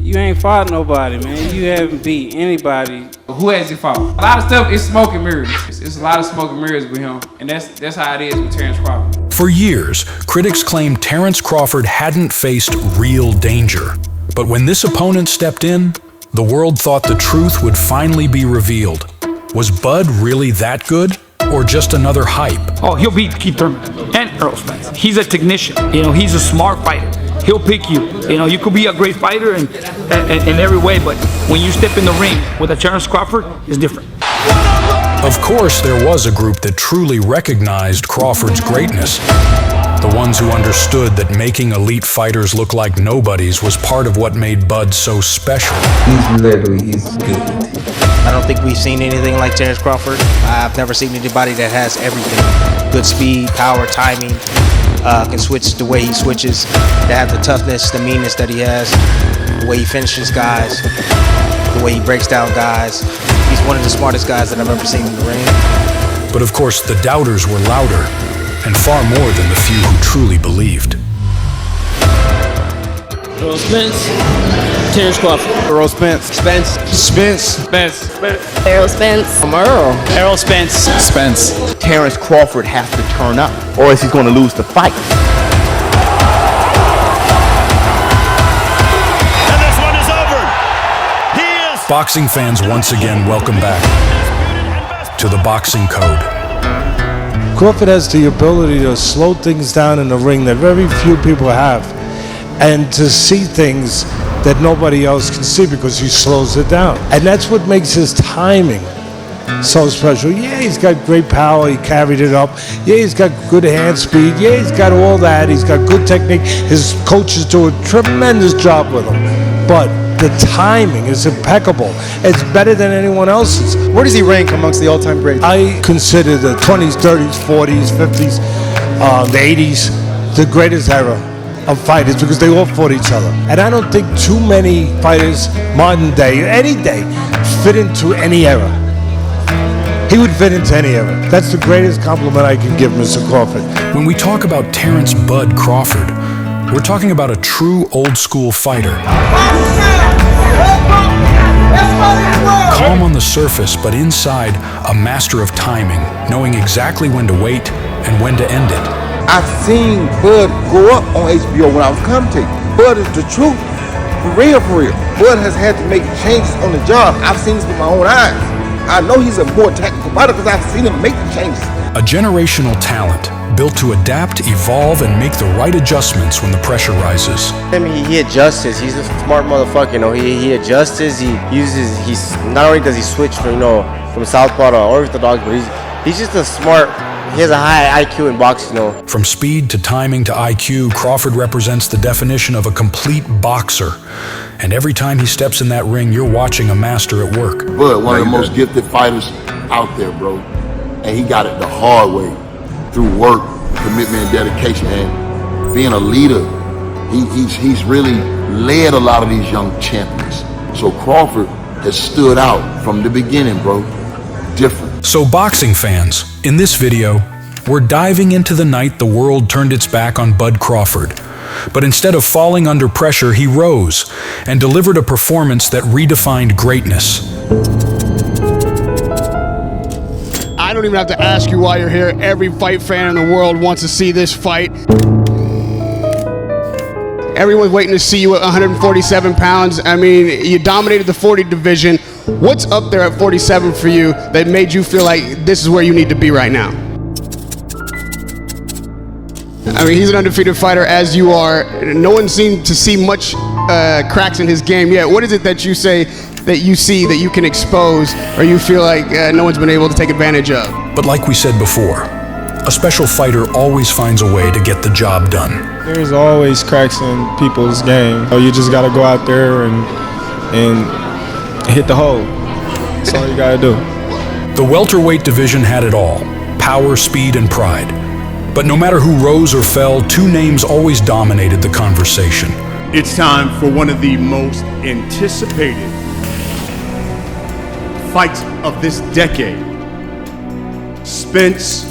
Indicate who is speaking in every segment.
Speaker 1: You ain't fought nobody, man. You haven't beat anybody.
Speaker 2: Who has he fought? A lot of stuff is smoke and mirrors. It's a lot of smoke and mirrors with him, and that's how it is with Terence Crawford.
Speaker 3: For years, critics claimed Terence Crawford hadn't faced real danger. But when this opponent stepped in, the world thought the truth would finally be revealed. Was Bud really that good, or just another hype?
Speaker 4: Oh, he'll beat Keith Thurman and Errol Spence. He's a technician. You know, he's a smart fighter. He'll pick you. You know, you could be a great fighter in every way, but when you step in the ring with a Terence Crawford, it's different.
Speaker 3: Of course, there was a group that truly recognized Crawford's greatness. The ones who understood that making elite fighters look like nobodies was part of what made Bud so special.
Speaker 5: He's good.
Speaker 6: I don't think we've seen anything like Terence Crawford. I've never seen anybody that has everything. Good speed, power, timing, can switch the way he switches, to have the toughness, the meanness that he has, the way he finishes guys, the way he breaks down guys. He's one of the smartest guys that I've ever seen in the ring.
Speaker 3: But of course, the doubters were louder, and far more than the few who truly believed.
Speaker 7: Errol Spence, Terence Crawford.
Speaker 5: Errol Spence. Spence.
Speaker 7: Errol Spence.
Speaker 5: I'm Errol.
Speaker 7: Errol Spence.
Speaker 5: Terence Crawford has to turn up, or else he's going to lose the fight.
Speaker 8: And this one is over. He is.
Speaker 3: Boxing fans once again welcome back to the boxing code.
Speaker 9: Crawford has the ability to slow things down in the ring that very few people have, and to see things that nobody else can see because he slows it down. And that's what makes his timing so special. Yeah, he's got great power, he carried it up. Yeah, he's got good hand speed. Yeah, he's got all that. He's got good technique. His coaches do a tremendous job with him. But the timing is impeccable. It's better than anyone else's.
Speaker 10: Where does he rank amongst the all-time greats?
Speaker 9: I consider the 20s, 30s, 40s, 50s, the 80s the greatest era of fighters because they all fought each other. And I don't think too many fighters, modern day, any day, fit into any era. He would fit into any era. That's the greatest compliment I can give Mr. Crawford.
Speaker 3: When we talk about Terence Bud Crawford, we're talking about a true old-school fighter. Calm on the surface, but inside, a master of timing, knowing exactly when to wait and when to end it.
Speaker 5: I've seen Bud grow up on HBO when I was commentating. Bud is the truth. For real. Bud has had to make changes on the job. I've seen this with my own eyes. I know he's a more technical fighter because I've seen him make the changes.
Speaker 3: A generational talent, built to adapt, evolve, and make the right adjustments when the pressure rises.
Speaker 6: I mean, he adjusts. He's a smart motherfucker, you know. He adjusts. He's not only does he switch, you know, from southpaw to orthodox, but he's just a smart. He has a high IQ in boxing, you know.
Speaker 3: From speed to timing to IQ, Crawford represents the definition of a complete boxer. And every time he steps in that ring, you're watching a master at work.
Speaker 11: Bud, one of the most gifted fighters out there, bro. And he got it the hard way, through work, commitment, and dedication. And being a leader, he's really led a lot of these young champions. So Crawford has stood out from the beginning, bro. Different.
Speaker 3: So boxing fans, in this video, we're diving into the night the world turned its back on Bud Crawford. But instead of falling under pressure, he rose and delivered a performance that redefined greatness.
Speaker 12: I don't even have to ask you why you're here. Every fight fan in the world wants to see this fight. Everyone's waiting to see you at 147 pounds. I mean, you dominated the 40 division. What's up there at 47 for you that made you feel like this is where you need to be right now? I mean, he's an undefeated fighter, as you are. No one seemed to see much cracks in his game yet. What is it that you say that you see that you can expose, or you feel like no one's been able to take advantage of?
Speaker 3: But like we said before, a special fighter always finds a way to get the job done.
Speaker 13: There's always cracks in people's game. You just got to go out there and hit the hole. That's all you got to do.
Speaker 3: The welterweight division had it all: power, speed, and pride. But no matter who rose or fell, two names always dominated the conversation.
Speaker 8: It's time for one of the most anticipated fights of this decade. Spence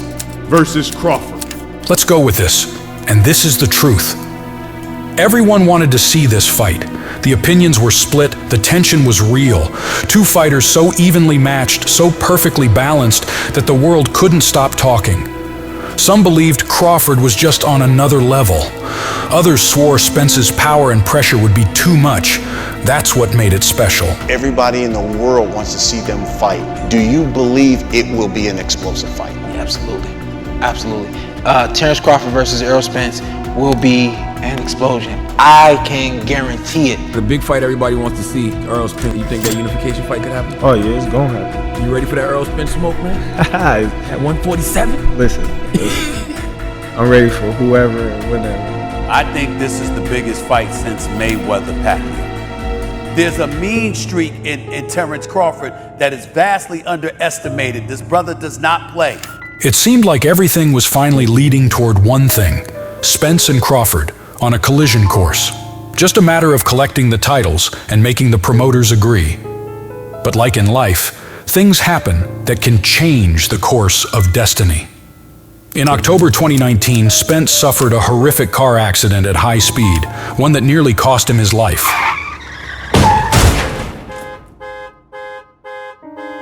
Speaker 8: versus Crawford.
Speaker 3: Let's go with this, and this is the truth. Everyone wanted to see this fight. The opinions were split, the tension was real. Two fighters so evenly matched, so perfectly balanced, that the world couldn't stop talking. Some believed Crawford was just on another level. Others swore Spence's power and pressure would be too much. That's what made it special.
Speaker 14: Everybody in the world wants to see them fight. Do you believe it will be an explosive fight?
Speaker 6: Yeah, absolutely. Absolutely. Terence Crawford versus Errol Spence will be an explosion. I can guarantee it.
Speaker 15: The big fight everybody wants to see, Errol Spence. You think that unification fight could happen?
Speaker 13: Oh yeah, it's gonna happen.
Speaker 15: You ready for that Errol Spence smoke, man? At 147?
Speaker 13: Listen, I'm ready for whoever and whenever.
Speaker 16: I think this is the biggest fight since Mayweather-Pacquiao. There's a mean streak in Terence Crawford that is vastly underestimated. This brother does not play.
Speaker 3: It seemed like everything was finally leading toward one thing: Spence and Crawford on a collision course. Just a matter of collecting the titles and making the promoters agree. But like in life, things happen that can change the course of destiny. In October 2019, Spence suffered a horrific car accident at high speed, one that nearly cost him his life.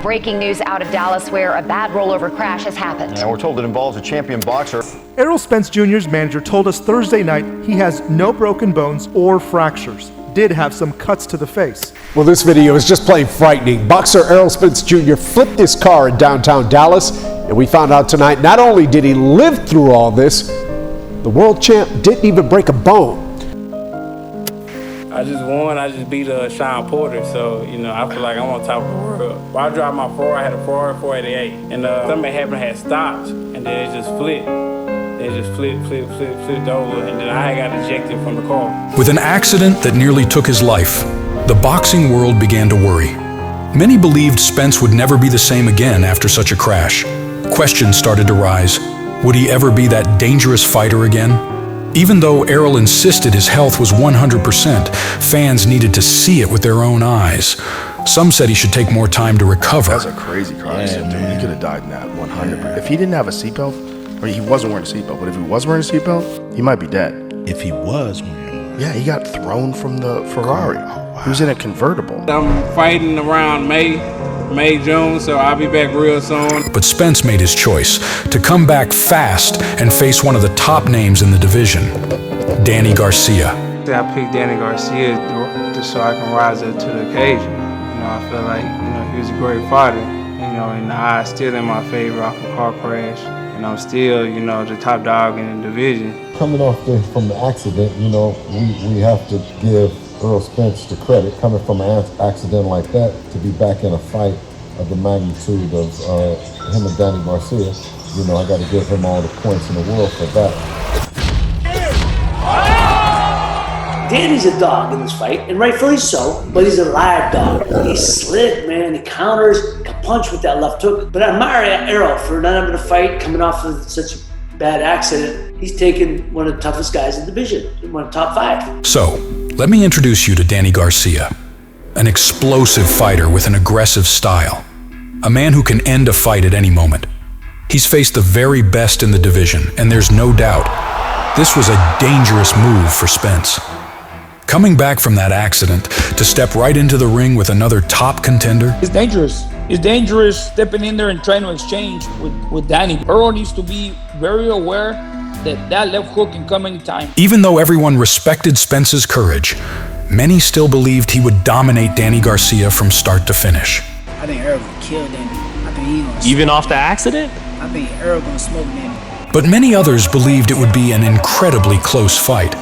Speaker 17: Breaking news out of Dallas where a bad rollover crash has happened.
Speaker 18: And we're told it involves a champion boxer.
Speaker 10: Errol Spence Jr.'s manager told us Thursday night he has no broken bones or fractures. Did have some cuts to the face.
Speaker 19: Well, this video is just plain frightening. Boxer Errol Spence Jr. flipped his car in downtown Dallas, and we found out tonight not only did he live through all this, the world champ didn't even break a bone.
Speaker 1: I just won. I just beat Sean Porter, so I feel like I'm on top of the world. While I drive my Ferrari, I had a Ferrari 488, and something happened. I had stopped, and then it just flipped. It just flipped over, and then I got ejected from the car.
Speaker 3: With an accident that nearly took his life, the boxing world began to worry. Many believed Spence would never be the same again after such a crash. Questions started to rise. Would he ever be that dangerous fighter again? Even though Errol insisted his health was 100%, fans needed to see it with their own eyes. Some said he should take more time to recover.
Speaker 18: That's a crazy car accident, dude. He could have died in that 100%. If he didn't have a seatbelt, or he wasn't wearing a seatbelt, but if he was wearing a seatbelt, he might be dead.
Speaker 20: If he was wearing one.
Speaker 18: Yeah, he got thrown from the Ferrari. He was in a convertible.
Speaker 1: I'm fighting around May, June, so I'll be back real soon.
Speaker 3: But Spence made his choice to come back fast and face one of the top names in the division, Danny Garcia.
Speaker 1: I picked Danny Garcia just so I can rise up to the occasion. I feel like he was a great fighter. And the odds still in my favor off a car crash. And I'm still, the top dog in the division.
Speaker 21: Coming off from the accident, we have to give Errol Spence the credit. Coming from an accident like that, to be back in a fight of the magnitude of him and Danny Garcia, I got to give him all the points in the world for that.
Speaker 22: Danny's a dog in this fight, and rightfully so, but he's a live dog. He's slick, man. He counters, can punch with that left hook. But I admire Errol for not having a fight, coming off of such a bad accident. He's taken one of the toughest guys in the division, one of the top 5.
Speaker 3: So, let me introduce you to Danny Garcia, an explosive fighter with an aggressive style, a man who can end a fight at any moment. He's faced the very best in the division, and there's no doubt, this was a dangerous move for Spence. Coming back from that accident to step right into the ring with another top contender.
Speaker 4: It's dangerous. It's dangerous stepping in there and trying to exchange with Danny. Errol needs to be very aware that left hook can come anytime.
Speaker 3: Even though everyone respected Spence's courage, many still believed he would dominate Danny Garcia from start to finish.
Speaker 23: I think Errol gonna kill Danny. I think he gonna
Speaker 7: Even off the accident?
Speaker 23: I think Errol gonna smoke Danny.
Speaker 3: But many others believed it would be an incredibly close fight,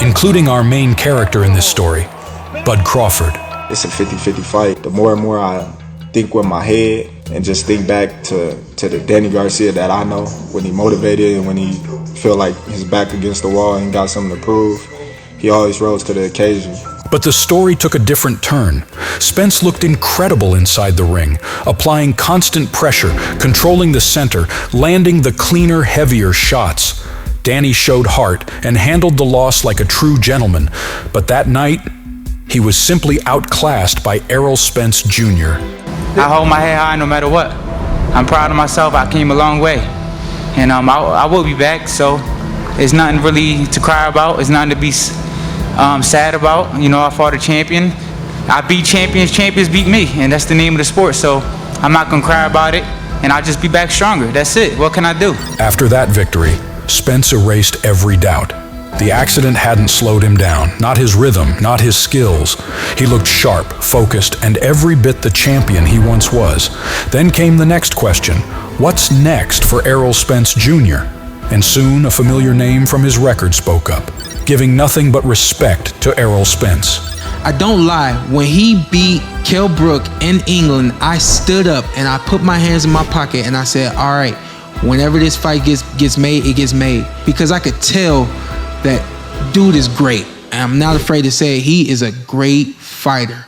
Speaker 3: including our main character in this story, Bud Crawford.
Speaker 13: It's a 50-50 fight. The more and more I think with my head and just think back to the Danny Garcia that I know, when he motivated and when he feel like his back against the wall and got something to prove, he always rose to the occasion.
Speaker 3: But the story took a different turn. Spence looked incredible inside the ring, applying constant pressure, controlling the center, landing the cleaner, heavier shots. Danny showed heart and handled the loss like a true gentleman, but that night, he was simply outclassed by Errol Spence Jr.
Speaker 24: I hold my head high no matter what. I'm proud of myself. I came a long way, and I will be back. So it's nothing really to cry about. It's nothing to be sad about. You know, I fought a champion. I beat champions, champions beat me, and that's the name of the sport. So I'm not gonna cry about it, and I'll just be back stronger. That's it. What can I do?
Speaker 3: After that victory, Spence erased every doubt. The accident hadn't slowed him down, not his rhythm, not his skills. He looked sharp, focused, and every bit the champion he once was. Then came the next question: what's next for Errol Spence Jr.? And soon a familiar name from his record spoke up, giving nothing but respect to Errol Spence.
Speaker 2: I don't lie, when he beat Kell Brook in England, I stood up and I put my hands in my pocket and I said, all right, whenever this fight gets made, it gets made. Because I could tell that dude is great. And I'm not afraid to say it, he is a great fighter.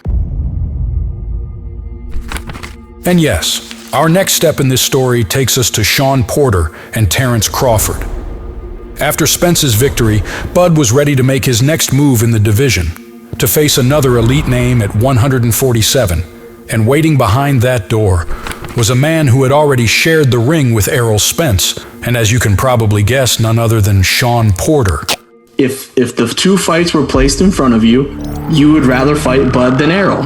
Speaker 3: And yes, our next step in this story takes us to Shawn Porter and Terence Crawford. After Spence's victory, Bud was ready to make his next move in the division, to face another elite name at 147, and waiting behind that door was a man who had already shared the ring with Errol Spence, and as you can probably guess, none other than Shawn Porter.
Speaker 5: If the two fights were placed in front of you, you would rather fight Bud than Errol.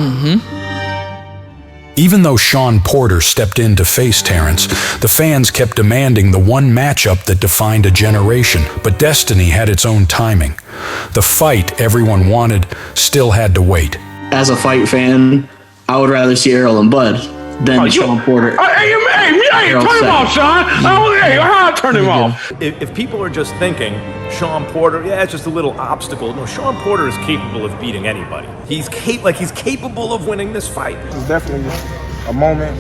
Speaker 3: Even though Shawn Porter stepped in to face Terence, the fans kept demanding the one matchup that defined a generation, but destiny had its own timing. The fight everyone wanted still had to wait.
Speaker 5: As a fight fan, I would rather see Errol and Bud than Shawn Porter.
Speaker 9: Hey, turn him off, Sean. I'll turn him off.
Speaker 11: If people are just thinking, Shawn Porter, yeah, it's just a little obstacle. No, Shawn Porter is capable of beating anybody. He's capable of winning this fight.
Speaker 25: It's definitely a moment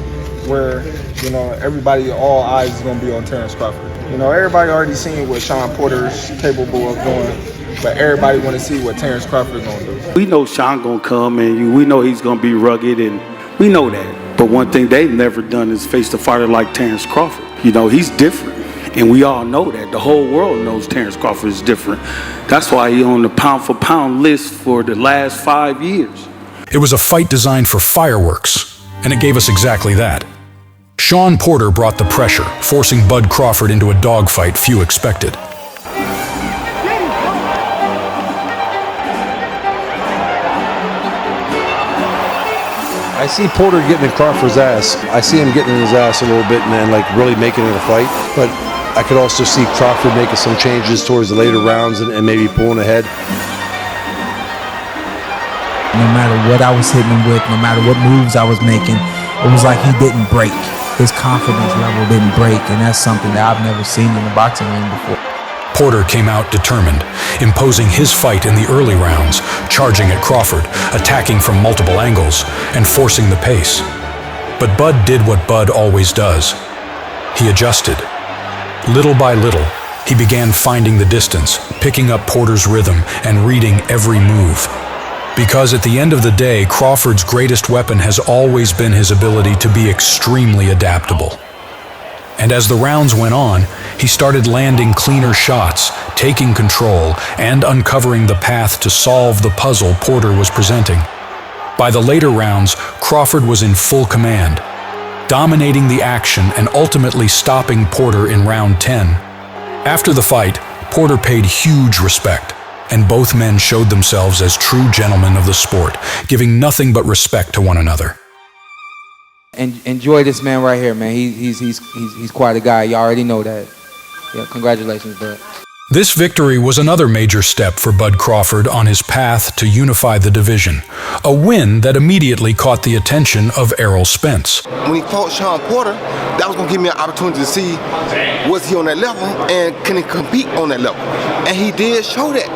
Speaker 25: where, you know, everybody, all eyes is going to be on Terence Crawford. You know, everybody already seen what Shawn Porter is capable of doing, but everybody want to see what Terence Crawford is going to do.
Speaker 26: We know Shawn going to come, and we know he's going to be rugged, and we know that. But one thing they've never done is face a fighter like Terence Crawford. You know, he's different, and we all know that. The whole world knows Terence Crawford is different. That's why he's on the pound-for-pound list for the last 5 years.
Speaker 3: It was a fight designed for fireworks, and it gave us exactly that. Shawn Porter brought the pressure, forcing Bud Crawford into a dogfight few expected.
Speaker 27: I see Porter getting in Crawford's ass. I see him getting in his ass a little bit and then like really making it a fight. But I could also see Crawford making some changes towards the later rounds and maybe pulling ahead.
Speaker 2: No matter what I was hitting him with, no matter what moves I was making, it was like he didn't break. His confidence level didn't break, and that's something that I've never seen in the boxing ring before.
Speaker 3: Porter came out determined, imposing his fight in the early rounds, charging at Crawford, attacking from multiple angles, and forcing the pace. But Bud did what Bud always does. He adjusted. Little by little, he began finding the distance, picking up Porter's rhythm, and reading every move. Because at the end of the day, Crawford's greatest weapon has always been his ability to be extremely adaptable. And as the rounds went on, he started landing cleaner shots, taking control, and uncovering the path to solve the puzzle Porter was presenting. By the later rounds, Crawford was in full command, dominating the action and ultimately stopping Porter in round 10. After the fight, Porter paid huge respect, and both men showed themselves as true gentlemen of the sport, giving nothing but respect to one another.
Speaker 2: And enjoy this man right here, man. He's quite a guy. You already know that. Yeah, congratulations, Bud.
Speaker 3: This victory was another major step for Bud Crawford on his path to unify the division, a win that immediately caught the attention of Errol Spence.
Speaker 28: When he fought Shawn Porter, that was going to give me an opportunity to see was he on that level and can he compete on that level. And he did show that.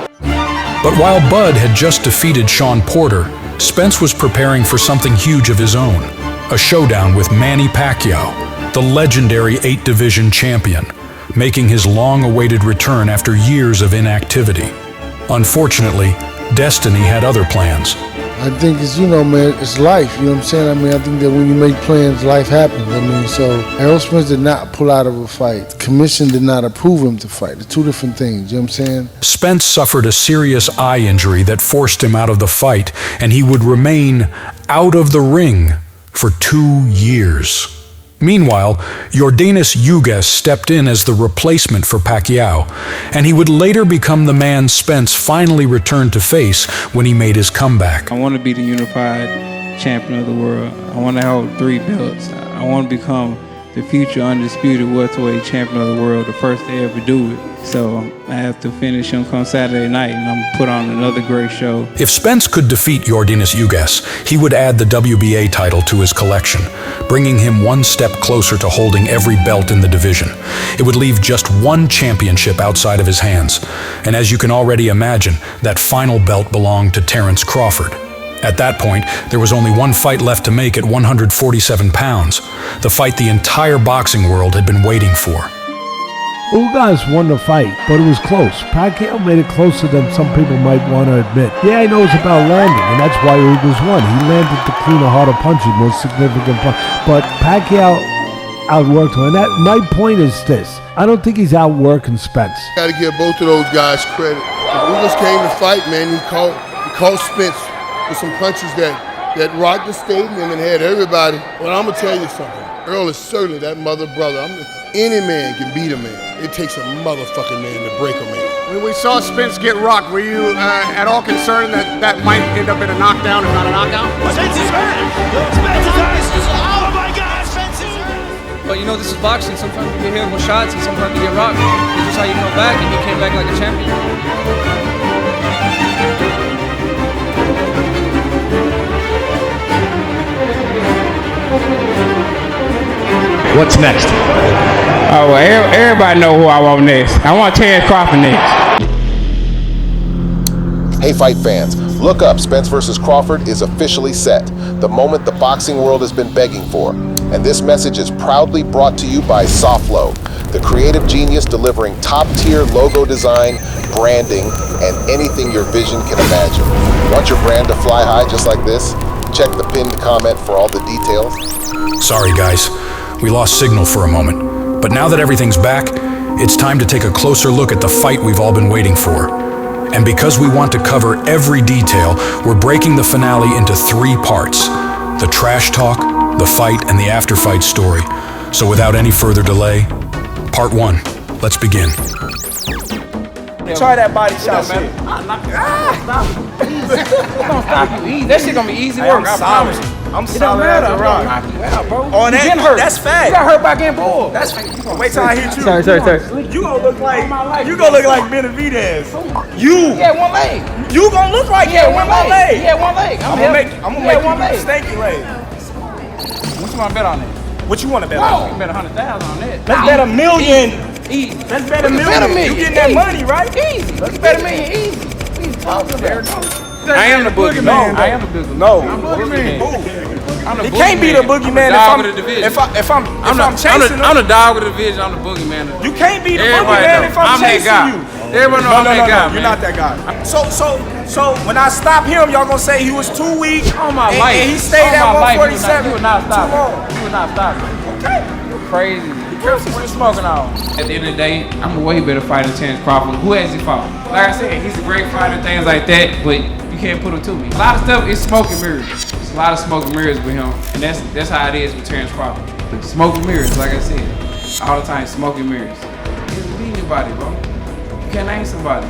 Speaker 3: But while Bud had just defeated Shawn Porter, Spence was preparing for something huge of his own. A showdown with MANNY PACQUIAO, the legendary 8-division champion, making his long-awaited return after years of inactivity. Unfortunately, destiny had other plans.
Speaker 29: I think it's, man, it's life, you know what I'm saying? I think that when you make plans, life happens. So Errol Spence did not pull out of a fight. The commission did not approve him to fight. They're two different things, you know what I'm saying?
Speaker 3: Spence suffered a serious eye injury that forced him out of the fight, and he would remain out of the ring for 2 years. Meanwhile, Yordenis Ugas stepped in as the replacement for Pacquiao, and he would later become the man Spence finally returned to face when he made his comeback.
Speaker 1: I want to be the unified champion of the world. I want to hold 3 belts. I want to become the future undisputed welterweight champion of the world, the first to ever do it. So I have to finish him come Saturday night, and I'm gonna put on another great show.
Speaker 3: If Spence could defeat Yordenis Ugas, he would add the WBA title to his collection, bringing him one step closer to holding every belt in the division. It would leave just one championship outside of his hands, and as you can already imagine, that final belt belonged to Terence Crawford. At that point, there was only one fight left to make at 147 pounds, the fight the entire boxing world had been waiting for.
Speaker 6: Ugas won the fight, but it was close. Pacquiao made it closer than some people might want to admit. Yeah, I know it's about landing, and that's why Ugas won. He landed the cleaner, harder punches, more significant punch. But Pacquiao outworked him, and my point is this. I don't think he's outworking Spence.
Speaker 8: Got to give both of those guys credit. When Ugas came to fight, man, he caught Spence with some punches that rocked the stadium and had everybody. But I'm going to tell you something. Errol is certainly that mother brother. Any man can beat a man. It takes a motherfucking man to break a man.
Speaker 10: When we saw Spence get rocked, were you at all concerned that might end up in a knockdown and not a knockout?
Speaker 12: Spence is hurt! Spence is hurt! Oh my God, Spence is hurt!
Speaker 14: But you know, this is boxing. Sometimes you get hit with shots and sometimes you get rocked. It's just how you come back, and he came back like a champion.
Speaker 15: What's next?
Speaker 1: Oh, well, everybody know who I want next. I want Terence Crawford next.
Speaker 16: Hey, fight fans, look up. Spence versus Crawford is officially set. The moment the boxing world has been begging for. And this message is proudly brought to you by Soflo, the creative genius delivering top-tier logo design, branding, and anything your vision can imagine. Want your brand to fly high just like this? Check the pinned comment for all the details.
Speaker 3: Sorry, guys. We lost signal for a moment, but now that everything's back, it's time to take a closer look at the fight we've all been waiting for. And because we want to cover every detail, we're breaking the finale into 3 parts: the trash talk, the fight, and the after-fight story. So without any further delay, part 1, let's begin.
Speaker 10: Try that body shot, man.
Speaker 14: Don't stop you. Easy. That shit gonna be easy work. I promise you.
Speaker 10: I'm solid as a rock.
Speaker 14: Knock you out, bro.
Speaker 10: Oh,
Speaker 14: you getting hurt.
Speaker 10: That's fat.
Speaker 14: You got hurt by getting bull.
Speaker 10: That's fat. Wait till I hit you.
Speaker 14: Sorry.
Speaker 10: You gonna look like Benavidez. You.
Speaker 14: Yeah, one leg.
Speaker 10: You gonna look like
Speaker 14: one leg. Yeah, one leg.
Speaker 10: I'm gonna make you stanky leg.
Speaker 14: What you wanna bet on that?
Speaker 10: What you wanna bet on?
Speaker 14: You can bet 100,000 on that.
Speaker 10: Let's bet $1 million.
Speaker 14: Easy.
Speaker 10: Let's bet $1 million. You getting that money, right?
Speaker 14: Easy. Let's bet $1 million. Easy. What are you talking about?
Speaker 1: I am the boogeyman.
Speaker 14: I am the boogeyman.
Speaker 10: No.
Speaker 14: I'm the boogeyman.
Speaker 10: He can't be the boogeyman if I'm chasing him.
Speaker 1: I'm the dog of the division. I'm the boogeyman.
Speaker 10: You can't be the boogeyman if I'm chasing you.
Speaker 1: Everybody know I'm that guy.
Speaker 10: You're not that guy. So when I stop him, y'all gonna say he was too weak.
Speaker 14: On my life.
Speaker 10: And he stayed at 147.
Speaker 14: You would not stop him. You would not stop him.
Speaker 10: Okay.
Speaker 14: You're crazy. Be careful what you're smoking on.
Speaker 1: At the end of the day, I'm a way better fighter than Terence Crawford. Who has he fought? Like I said, he's a great fighter, things like that, but you can't put him to me. A lot of stuff is smoke and mirrors. There's a lot of smoke and mirrors with him, and that's how it is with Terence Crawford. Smoke and mirrors, like I said, all the time, smoke and mirrors. He doesn't beat anybody, bro. You can't name somebody.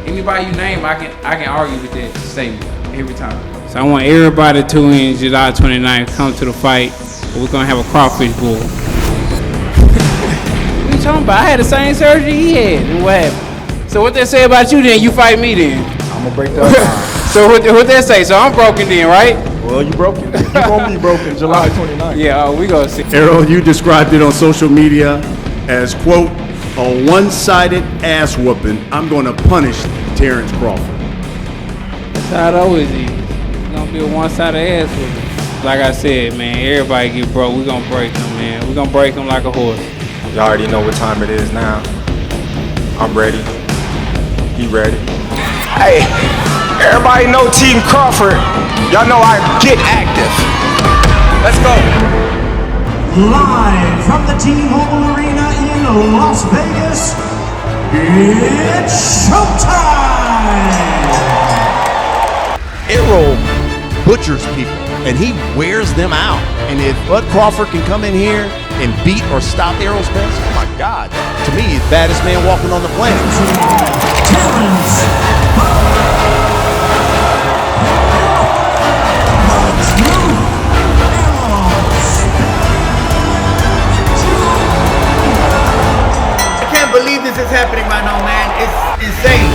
Speaker 1: Anybody you name, I can argue with that statement every time. So I want everybody to tune in July 29th, come to the fight. We're gonna have a crawfish boil. What you talking about? I had the same surgery he had. And what happened? So what they say about you then? You fight me then?
Speaker 25: I'm gonna break that down.
Speaker 1: So what they say? So I'm broken then, right?
Speaker 25: Well, you broken. You gonna be broken July 29th.
Speaker 1: Yeah, we gonna see.
Speaker 15: Errol, you described it on social media as, quote, a one-sided ass whooping. I'm gonna punish Terence Crawford.
Speaker 1: That's how it always is. It's gonna be a one-sided ass whooping. Like I said, man, everybody get broke. We gonna break them, man. We gonna break them like a horse.
Speaker 13: Y'all already know what time it is now. I'm ready. He ready.
Speaker 10: Hey, everybody know Team Crawford. Y'all know I get active. Let's go.
Speaker 17: Live from the T-Mobile Arena in Las Vegas, it's showtime!
Speaker 18: Errol
Speaker 4: butchers people, and he wears them out. And if Bud Crawford can come in here and beat or stop Errol Spence, oh my God, to me, he's the baddest man walking on the planet.
Speaker 5: I can't believe this is happening right now, man. It's insane.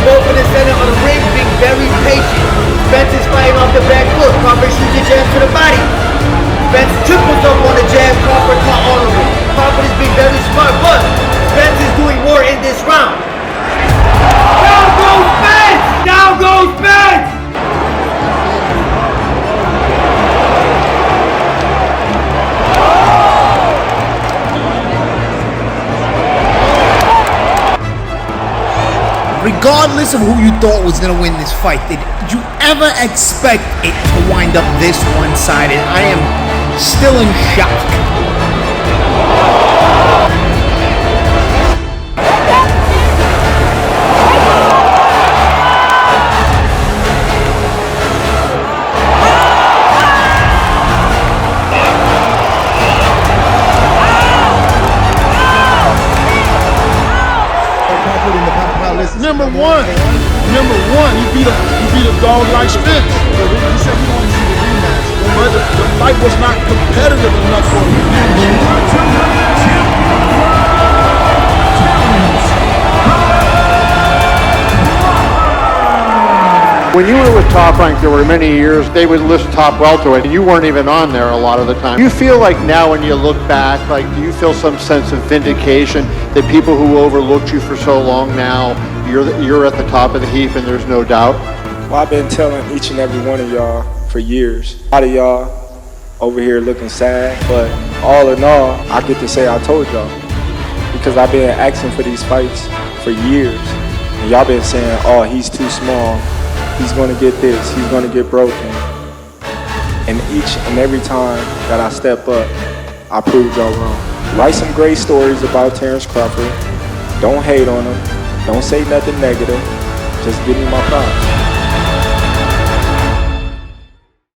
Speaker 5: Both in the center of the ring, being very patient. Spence is fighting off the back foot. Crawford shoots the jab to the body. Spence triples up on the jab. Crawford caught all of it. Crawford is being very smart, but Spence is doing more in this round. Down goes Spence! Down goes Spence!
Speaker 7: Regardless of who you thought was going to win this fight, did you ever expect it to wind up this one-sided? I am still in shock.
Speaker 15: Number one, you beat a dog like Spence. He said he wanted to see the rematch, but the fight was not competitive enough for him.
Speaker 19: When you were with Top Rank, there were many years they would list top welterweight, and you weren't even on there a lot of the time. Do you feel like now, when you look back, like do you feel some sense of vindication that people who overlooked you for so long now, you're at the top of the heap, and there's no doubt?
Speaker 25: Well, I've been telling each and every one of y'all for years. A lot of y'all over here looking sad, but all in all, I get to say I told y'all, because I've been asking for these fights for years, and y'all been saying, oh, he's too small. He's going to get this, he's going to get broken. And each and every time that I step up, I prove y'all wrong. Write some great stories about Terence Crawford. Don't hate on him. Don't say nothing negative. Just give me my props.